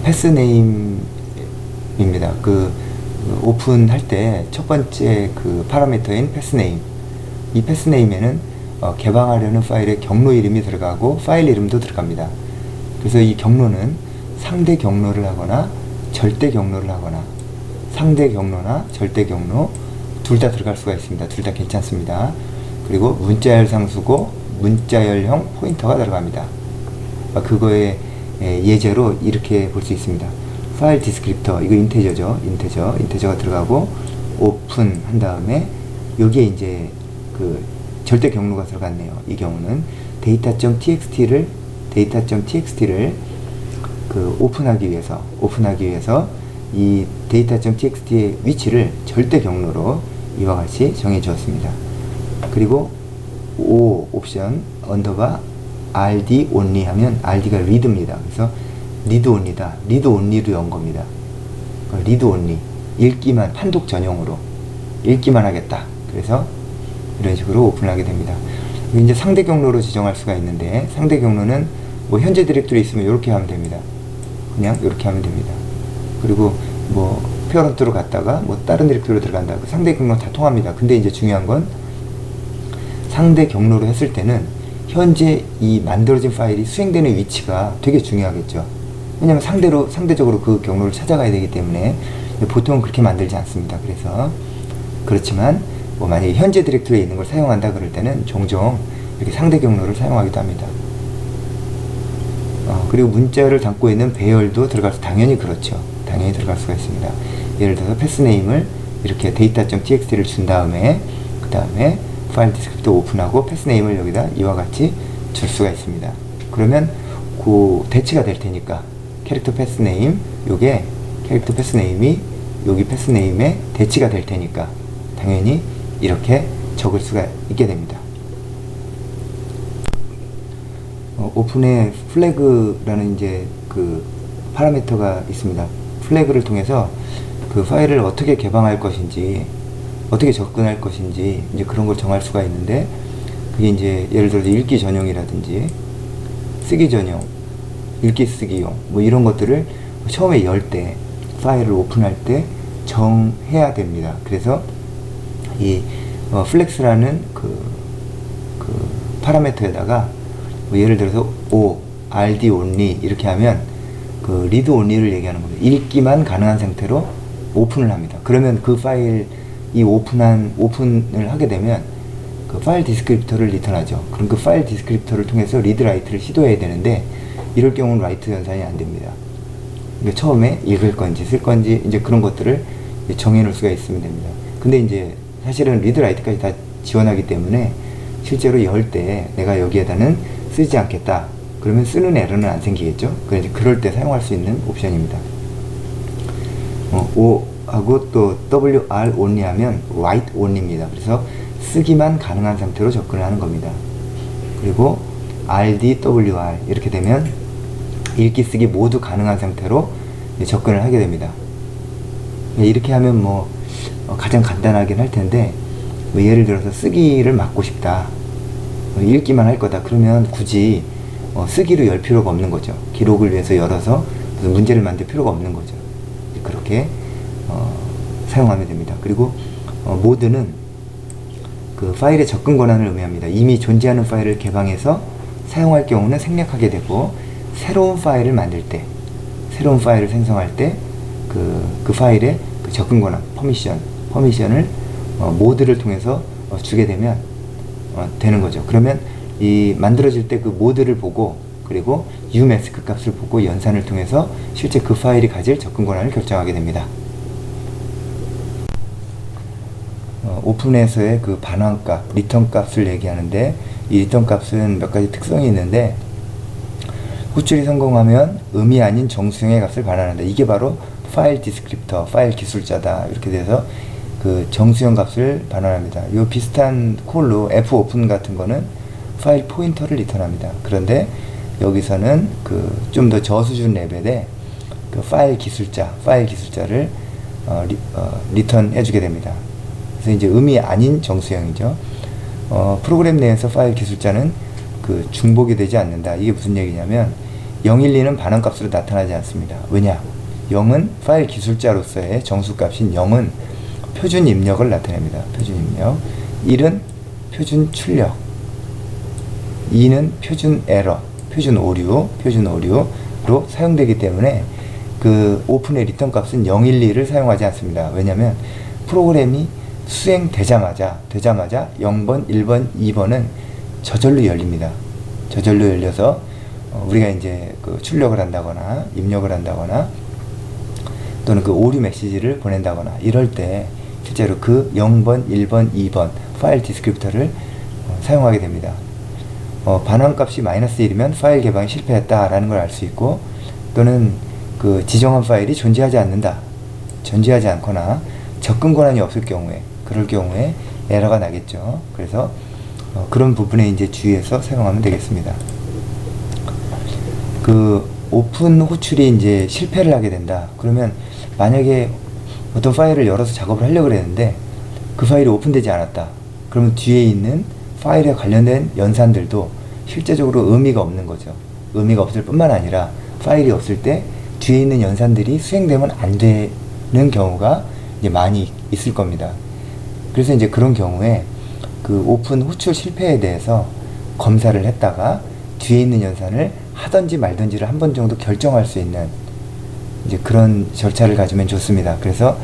패스 네임입니다. 오픈할 때 첫 번째 그 파라미터인 패스 네임. 이 패스 네임에는 개방하려는 파일의 경로 이름이 들어가고 파일 이름도 들어갑니다. 그래서 이 경로는 상대 경로를 하거나 절대 경로를 하거나 상대 경로나 절대 경로 둘 다 들어갈 수가 있습니다. 둘 다 괜찮습니다. 그리고 문자열 상수고 문자열형 포인터가 들어갑니다. 그거의 예제로 이렇게 볼 수 있습니다. 파일 디스크립터, 이거 인테저죠. 인테저가 들어가고 오픈 한 다음에 여기에 이제 그 절대 경로가 들어갔네요. 이 경우는 data.txt를 그 오픈하기 위해서 이 data.txt의 위치를 절대 경로로 이와 같이 정해 주었습니다. 그리고 O 옵션 언더바 rd only 하면 rd가 read입니다. 그래서 read only다. read only로 연 겁니다. read only 읽기만, 판독 전용으로 읽기만 하겠다. 그래서 이런 식으로 오픈을 하게 됩니다. 이제 상대 경로로 지정할 수가 있는데, 상대 경로는 뭐 현재 디렉토리 있으면 이렇게 하면 됩니다. 그냥 이렇게 하면 됩니다. 그리고 뭐 페어런트로 갔다가 뭐 다른 디렉토리로 들어간다. 상대 경로 다 통합니다. 근데 이제 중요한 건 상대 경로로 했을 때는 현재 이 만들어진 파일이 수행되는 위치가 되게 중요하겠죠. 왜냐면 상대적으로 그 경로를 찾아가야 되기 때문에 보통은 그렇게 만들지 않습니다. 그렇지만 뭐 만약에 현재 디렉토리에 있는 걸 사용한다 그럴 때는 종종 이렇게 상대 경로를 사용하기도 합니다. 그리고 문자를 담고 있는 배열도 당연히 그렇죠. 당연히 들어갈 수가 있습니다. 예를 들어서 패스네임을 이렇게 data.txt를 준 다음에 그 다음에 파일 디스크립터 오픈하고 패스네임을 여기다 이와 같이 줄 수가 있습니다. 그러면 그 대치가 될 테니까 캐릭터 패스네임, 요게 캐릭터 패스네임이 여기 패스네임에 대치가 될 테니까 당연히 이렇게 적을 수가 있게 됩니다. 오픈에 플래그라는 이제 그 파라미터가 있습니다. 플래그를 통해서 그 파일을 어떻게 개방할 것인지, 어떻게 접근할 것인지 이제 그런 걸 정할 수가 있는데, 그게 이제 예를 들어서 읽기 전용이라든지 쓰기 전용, 읽기 쓰기용 뭐 이런 것들을 처음에 열 때, 파일을 오픈할 때 정해야 됩니다. 그래서 이 플렉스라는 그 파라미터에다가 뭐 예를 들어서 O, rd only 이렇게 하면 그 read only를 얘기하는 겁니다. 읽기만 가능한 상태로 오픈을 합니다. 그러면 그 파일 오픈을 하게 되면 그 파일 디스크립터를 리턴하죠. 그럼 그 파일 디스크립터를 통해서 read write를 시도해야 되는데 이럴 경우는 write 연산이 안 됩니다. 그러니까 처음에 읽을 건지 쓸 건지 이제 그런 것들을 정해 놓을 수가 있으면 됩니다. 근데 이제 사실은 read write까지 다 지원하기 때문에 실제로 열 때 내가 여기에다는 쓰지 않겠다. 그러면 쓰는 에러는 안 생기겠죠. 그래서 그럴 때 사용할 수 있는 옵션입니다. O 하고 또 WR only 하면 write only입니다. 그래서 쓰기만 가능한 상태로 접근을 하는 겁니다. 그리고 RDWR 이렇게 되면 읽기 쓰기 모두 가능한 상태로 접근을 하게 됩니다. 이렇게 하면 뭐 가장 간단하긴 할 텐데, 뭐 예를 들어서 쓰기를 막고 싶다, 읽기만 할 거다, 그러면 굳이 쓰기로 열 필요가 없는 거죠. 기록을 위해서 열어서 무슨 문제를 만들 필요가 없는 거죠. 그렇게 사용하면 됩니다. 그리고 모드는 그 파일의 접근 권한을 의미합니다. 이미 존재하는 파일을 개방해서 사용할 경우는 생략하게 되고, 새로운 파일을 만들 때, 새로운 파일을 생성할 때 그 파일의 그 접근 권한, 퍼미션을 모드를 통해서 주게 되면 되는 거죠. 그러면 이 만들어질 때 그 모드를 보고, 그리고 umask 값을 보고 연산을 통해서 실제 그 파일이 가질 접근 권한을 결정하게 됩니다. 오픈에서의 그 반환값, 리턴 값을 얘기하는데, 이 리턴 값은 몇 가지 특성이 있는데, 호출이 성공하면 의미 아닌 정수형의 값을 반환한다. 이게 바로 파일 디스크립터, 파일 기술자다. 이렇게 돼서 그 정수형 값을 반환합니다. 이 비슷한 콜로 fopen 같은 거는 파일 포인터를 리턴합니다. 그런데 여기서는 그 좀 더 저수준 레벨의 그 파일 기술자를 리턴 해주게 됩니다. 그래서 이제 의미 아닌 정수형이죠. 프로그램 내에서 파일 기술자는 그 중복이 되지 않는다. 이게 무슨 얘기냐면, 012는 반환값으로 나타나지 않습니다. 왜냐? 0은 파일 기술자로서의 정수값인 0은 표준 입력을 나타냅니다. 표준 입력. 1은 표준 출력. 2는 표준 에러, 표준 오류로 사용되기 때문에 그 오픈의 리턴 값은 012를 사용하지 않습니다. 왜냐하면 프로그램이 수행되자마자 0번, 1번, 2번은 저절로 열립니다. 저절로 열려서 우리가 이제 그 출력을 한다거나 입력을 한다거나 또는 그 오류 메시지를 보낸다거나 이럴 때 실제로 그 0번, 1번, 2번 파일 디스크립터를 사용하게 됩니다. 반환값이 -1이면 파일 개방이 실패했다라는 걸 알 수 있고, 또는 그 지정한 파일이 존재하지 않거나 접근 권한이 없을 경우에, 그럴 경우에 에러가 나겠죠. 그래서 그런 부분에 이제 주의해서 사용하면 되겠습니다. 그 오픈 호출이 이제 실패를 하게 된다. 그러면 만약에 어떤 파일을 열어서 작업을 하려고 했는데 그 파일이 오픈되지 않았다. 그러면 뒤에 있는 파일에 관련된 연산들도 실제적으로 의미가 없는 거죠. 의미가 없을 뿐만 아니라 파일이 없을 때 뒤에 있는 연산들이 수행되면 안 되는 경우가 이제 많이 있을 겁니다. 그래서 이제 그런 경우에 그 오픈 호출 실패에 대해서 검사를 했다가 뒤에 있는 연산을 하든지 말든지를 한 번 정도 결정할 수 있는 이제 그런 절차를 가지면 좋습니다. 그래서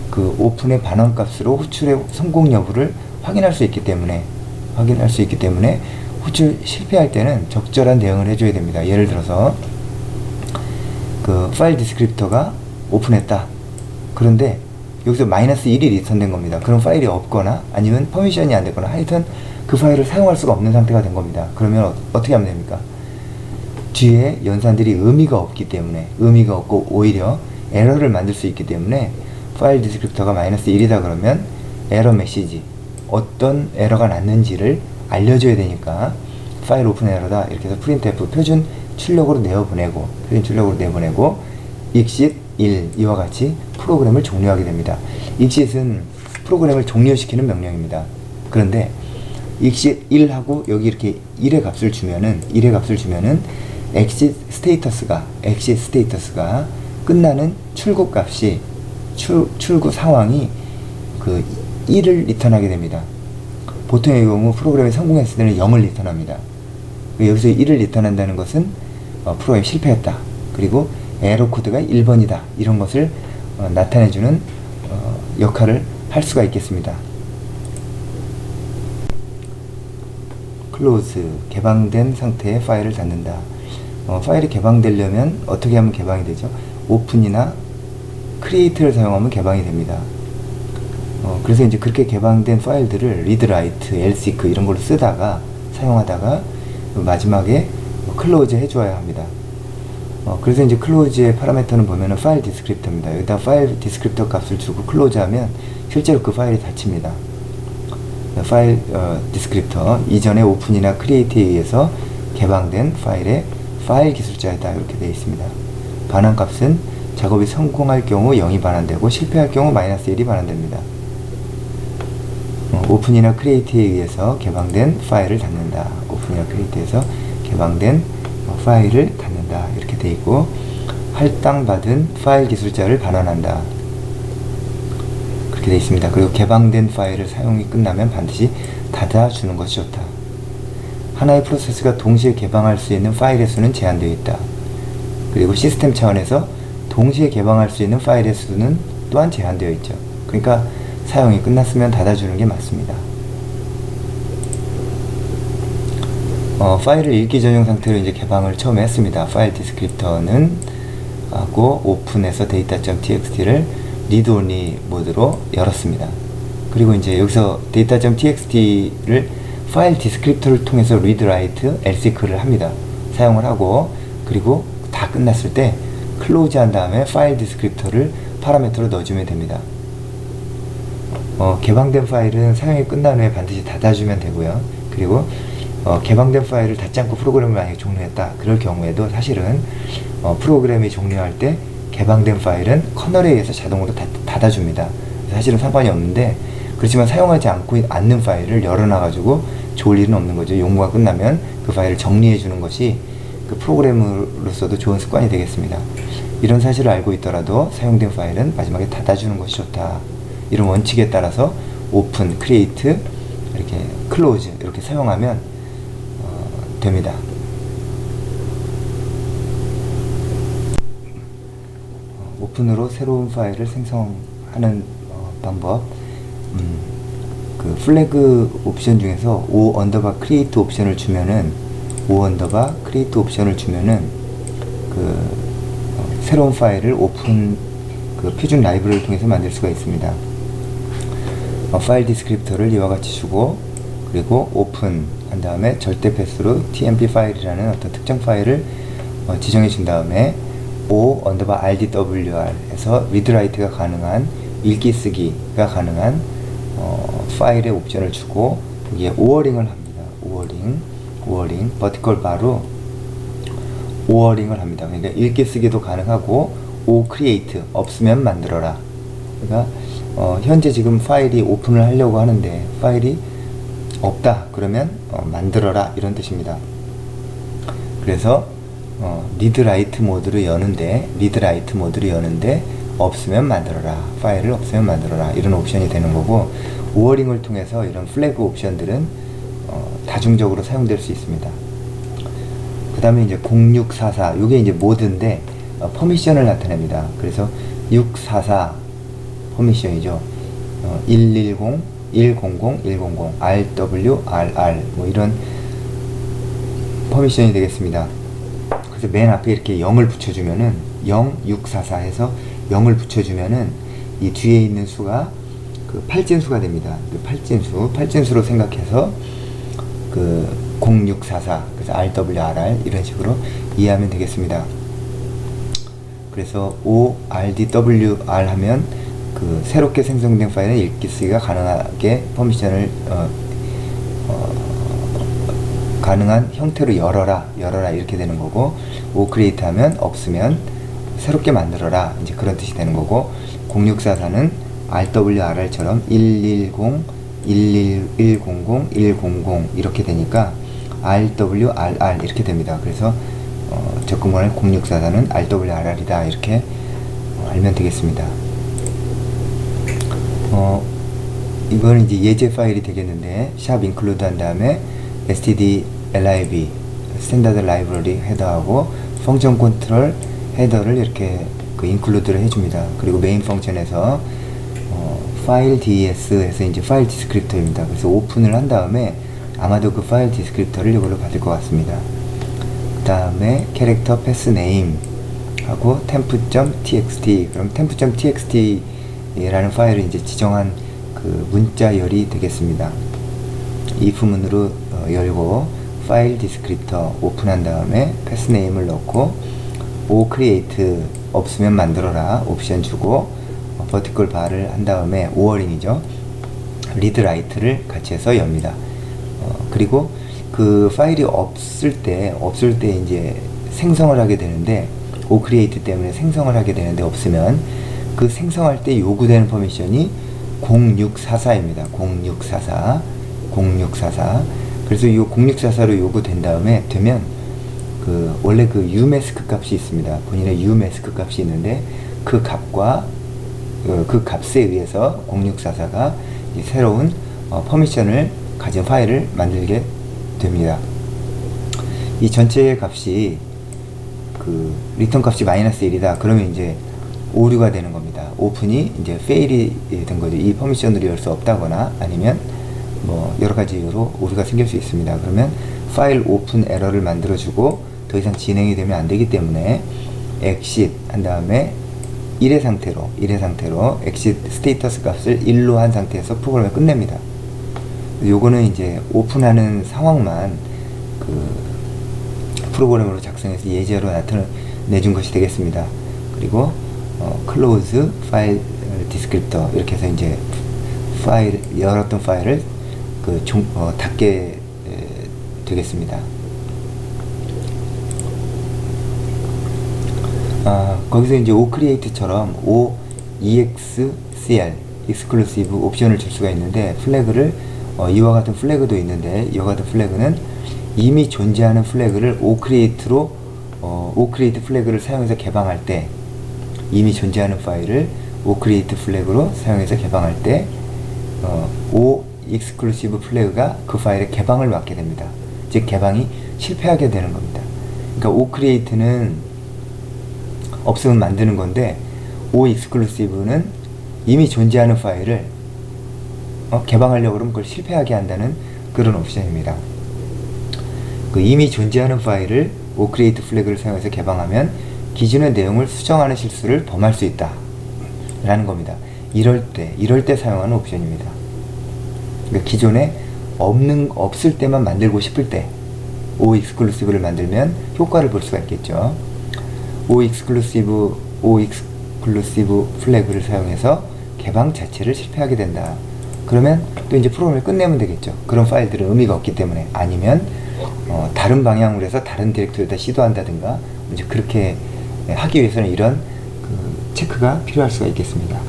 그 오픈의 반환값으로 호출의 성공 여부를 확인할 수 있기 때문에 호출 실패할 때는 적절한 대응을 해줘야 됩니다. 예를 들어서 그 파일 디스크립터가 오픈했다. 그런데 여기서 -1이 리턴된 겁니다. 그런 파일이 없거나 아니면 퍼미션이 안 되거나 하여튼 그 파일을 사용할 수가 없는 상태가 된 겁니다. 그러면 어떻게 하면 됩니까? 뒤에 연산들이 의미가 없고 오히려 에러를 만들 수 있기 때문에 파일 디스크립터가 -1이다 그러면 에러 메시지, 어떤 에러가 났는지를 알려줘야 되니까 파일 오픈 에러다 이렇게 해서 printf 표준 출력으로 내보내고 exit 1 이와 같이 프로그램을 종료하게 됩니다. exit은 프로그램을 종료시키는 명령입니다. 그런데 exit 1하고 여기 이렇게 1의 값을 주면은 exit 스테이터스가 끝나는 출구 값이 출구 상황이 그 1을 리턴하게 됩니다. 보통의 경우 프로그램이 성공했을 때는 0을 리턴합니다. 여기서 1을 리턴한다는 것은 프로그램이 실패했다. 그리고 에러 코드가 1번이다. 이런 것을 나타내주는 역할을 할 수가 있겠습니다. close, 개방된 상태의 파일을 닫는다. 파일이 개방되려면 어떻게 하면 개방이 되죠? 오픈이나 create를 사용하면 개방이 됩니다. 그래서 이제 그렇게 개방된 파일들을 read, write, lseek 이런 걸로 사용하다가 마지막에 close 해줘야 합니다. 그래서 이제 close의 파라미터는 보면은 파일 디스크립터입니다. 여기다 파일 디스크립터 값을 주고 close 하면 실제로 그 파일이 닫힙니다. 파일 디스크립터 이전에 오픈이나 크리에이트에 의해서 개방된 파일의 파일 기술자이다 이렇게 되어 있습니다. 반환값은 작업이 성공할 경우 0이 반환되고 실패할 경우 -1이 반환됩니다. 오픈이나 크리에이트에 의해서 개방된 파일을 닫는다. 오픈이나 크리에이트에서 개방된 파일을 닫는다 이렇게 되어 있고, 할당받은 파일 기술자를 반환한다 그렇게 되어 있습니다. 그리고 개방된 파일을 사용이 끝나면 반드시 닫아주는 것이 좋다. 하나의 프로세스가 동시에 개방할 수 있는 파일의 수는 제한되어 있다. 그리고 시스템 차원에서 동시에 개방할 수 있는 파일의 수는 또한 제한되어 있죠. 그러니까 사용이 끝났으면 닫아주는 게 맞습니다. 파일을 읽기 전용 상태로 이제 개방을 처음에 했습니다. 파일 디스크립터는 하고 오픈해서 data.txt를 read only 모드로 열었습니다. 그리고 이제 여기서 data.txt를 파일 디스크립터를 통해서 read, write, lseek를 합니다. 사용을 하고, 그리고 다 끝났을 때 close 한 다음에 파일 디스크립터를 파라미터로 넣어주면 됩니다. 개방된 파일은 사용이 끝난 후에 반드시 닫아주면 되고요. 그리고 개방된 파일을 닫지 않고 프로그램을 만약에 종료했다. 그럴 경우에도 사실은 프로그램이 종료할 때 개방된 파일은 커널에 의해서 자동으로 닫아줍니다. 사실은 상관이 없는데, 그렇지만 사용하지 않는 파일을 열어놔가지고 좋을 일은 없는 거죠. 용무가 끝나면 그 파일을 정리해주는 것이 그 프로그래머로서도 좋은 습관이 되겠습니다. 이런 사실을 알고 있더라도 사용된 파일은 마지막에 닫아주는 것이 좋다. 이런 원칙에 따라서 오픈, 크리에이트, 이렇게 클로즈 이렇게 사용하면 됩니다. 오픈으로 새로운 파일을 생성하는 방법. 그 플래그 옵션 중에서 o 언더바 크리에이트 옵션을 주면은 새로운 파일을 오픈 그 표준 라이브러리를 통해서 만들 수가 있습니다. 파일 디스크립터를 이와 같이 주고, 그리고 오픈 한 다음에 절대 패스로 tmp 파일이라는 어떤 특정 파일을 지정해 준 다음에 o 언더바 rdwr 해서 리드 라이트가 가능한, 읽기 쓰기가 가능한 파일의 옵션을 주고, 여기에 오어링을 합니다. 오어링 버티컬 바로 오어링을 합니다. 그러니까 읽기 쓰기도 가능하고, o create 없으면 만들어라. 그러니까 현재 지금 파일이 오픈을 하려고 하는데 파일이 없다 그러면 만들어라 이런 뜻입니다. 그래서 리드 라이트 모드를 여는데 없으면 만들어라, 파일을 없으면 만들어라 이런 옵션이 되는 거고, 오어링을 통해서 이런 플래그 옵션들은 다중적으로 사용될 수 있습니다. 그 다음에 이제 0644 이게 이제 모드인데 퍼미션을 나타냅니다. 그래서 644 퍼미션이죠. 110, 100, 100, RW, RR 뭐 이런 퍼미션이 되겠습니다. 그래서 맨 앞에 이렇게 0을 붙여주면은 0, 6, 4, 4 해서 0을 붙여주면은 이 뒤에 있는 수가 그 팔진수가 됩니다. 그 팔진수로 생각해서 그 0644 그래서 RWRR 이런 식으로 이해하면 되겠습니다. 그래서 ORDWR 하면 그 새롭게 생성된 파일은 읽기 쓰기가 가능하게 퍼미션을 가능한 형태로 열어라 이렇게 되는 거고, 오크리에이트 하면 없으면 새롭게 만들어라 이제 그런 뜻이 되는 거고, 0644는 RWRR처럼 110, 100, 100 이렇게 되니까 RWRR 이렇게 됩니다. 그래서 접근번호 0644는 RWRR이다 이렇게 알면 되겠습니다. 이거는 이제 예제 파일이 되겠는데 샵 인클루드 한 다음에 stdlib 스탠다드 라이브러리 헤더하고 펑션 컨트롤 헤더를 이렇게 그 인클루드를 해줍니다. 그리고 메인 펑션에서 파일 ds 해서 이제 파일 디스크립터입니다. 그래서 오픈을 한 다음에 아마도 그 파일 디스크립터를 이걸로 받을 것 같습니다. 그 다음에 캐릭터 패스 네임 하고 temp.txt 그럼 temp.txt 라는 파일을 이제 지정한 그 문자열이 되겠습니다. if문으로 열고 파일 디스크립터 오픈한 다음에 패스 네임을 넣고 o create 없으면 만들어라 옵션 주고 버티컬 바를 한 다음에 오어링이죠. 리드 라이트를 같이 해서 엽니다. 그리고 그 파일이 없을 때 이제 생성을 하게 되는데 o create 때문에 생성을 하게 되는데 없으면 그 생성할 때 요구되는 퍼미션이 0644입니다. 0644. 그래서 이 0644로 요구된 다음에 되면 그 원래 그 umask 값이 있습니다. 본인의 umask 값이 있는데 그 값과 그 값에 의해서 0644가 새로운 퍼미션을 가진 파일을 만들게 됩니다. 이 전체 값이 그 리턴 값이 -1이다. 그러면 이제 오류가 되는 겁니다. 오픈이 이제 페일이 된 거죠. 이 퍼미션으로 열 수 없다거나 아니면 뭐 여러 가지 이유로 오류가 생길 수 있습니다. 그러면 파일 오픈 에러를 만들어주고 더 이상 진행이 되면 안 되기 때문에 exit 한 다음에 1의 상태로 exit 스테이터스 값을 1로 한 상태에서 프로그램을 끝냅니다. 요거는 이제 오픈하는 상황만 그 프로그램으로 작성해서 예제로 나타내준 것이 되겠습니다. 그리고 close 파일 디스크립터 이렇게 해서 이제 파일 열었던 파일을 그 닫게 되겠습니다. 거기서 이제 oCreate처럼 oexcl exclusive 옵션을 줄 수가 있는데 플래그를 이와 같은 플래그도 있는데 이와 같은 플래그는 이미 존재하는 플래그를 oCreate로 oCreate 플래그를 사용해서 개방할 때, 이미 존재하는 파일을 oCreate 플래그로 사용해서 개방할 때 oExclusive 플래그가 그 파일의 개방을 막게 됩니다. 즉 개방이 실패하게 되는 겁니다. 그러니까 oCreate는 없으면 만드는 건데 oExclusive는 이미 존재하는 파일을 개방하려고 그러면 그걸 실패하게 한다는 그런 옵션입니다. 그 이미 존재하는 파일을 oCreate 플래그를 사용해서 개방하면 기존의 내용을 수정하는 실수를 범할 수 있다 라는 겁니다. 이럴 때 사용하는 옵션입니다. 그러니까 기존에 없을 때만 만들고 싶을 때 oExclusive를 만들면 효과를 볼 수가 있겠죠. oExclusive 플래그를 사용해서 개방 자체를 실패하게 된다. 그러면 또 이제 프로그램을 끝내면 되겠죠. 그런 파일들은 의미가 없기 때문에. 아니면 다른 방향으로 해서 다른 디렉토리에다 시도한다든가 이제 그렇게 하기 위해서는 이런 체크가 필요할 수가 있겠습니다.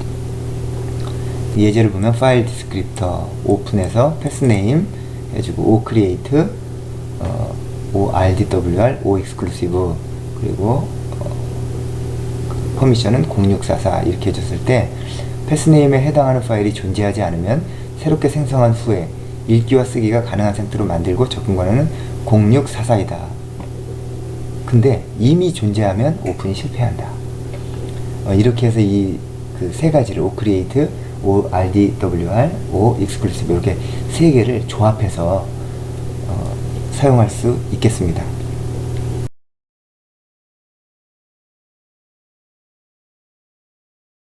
예제를 보면 파일 디스크립터 오픈해서 패스네임 해주고 oCreate, ORDWR, oExclusive 그리고 퍼미션은 0644 이렇게 해줬을 때 패스네임에 해당하는 파일이 존재하지 않으면 새롭게 생성한 후에 읽기와 쓰기가 가능한 상태로 만들고 접근 권한은 0644이다. 근데 이미 존재하면 오픈이 실패한다. 이렇게 해서 이 그 세 가지를 oCreate, ORDWR, oExclusive 이렇게 세 개를 조합해서 사용할 수 있겠습니다.